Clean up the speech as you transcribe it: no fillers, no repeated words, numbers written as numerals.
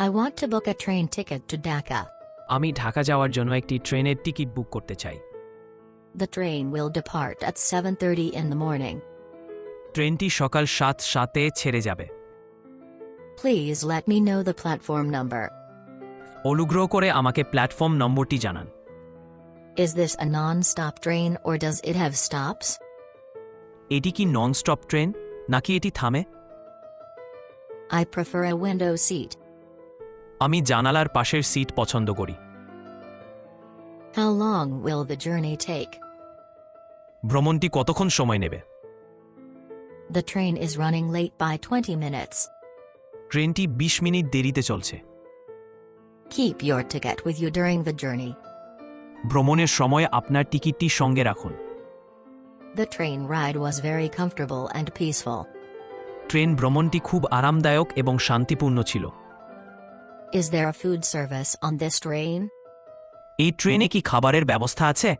I want to book a train ticket to Dhaka. আমি ঢাকা যাওয়ার জন্য একটি ট্রেনের টিকিট বুক করতে চাই। The train will depart at 7:30 in the morning. ট্রেনটি সকাল 7:07-এ ছেড়ে যাবে। Please let me know the platform number. অনুগ্রহ করে আমাকে প্ল্যাটফর্ম নম্বরটি জানান। Is this a non-stop train or does it have stops? এটি কি নন স্টপ ট্রেন নাকি এটি থামে? I prefer a window seat. আমি জানালার পাশের সিট পছন্দ করি। How long will the journey take? ভ্রমণটি কতক্ষণ সময় নেবে? The train is running late by 20 minutes. ট্রেনটি 20 মিনিট দেরিতে চলছে। Keep your ticket with you during the journey. ভ্রমণের সময় আপনার টিকিটটি সঙ্গে রাখুন। The train ride was very comfortable and peaceful. Train ভ্রমণটি খুব আরামদায়ক এবং শান্তিপূর্ণ ছিল। Is there a food service on this train? এই ট্রেনে কি খাবারের ব্যবস্থা আছে?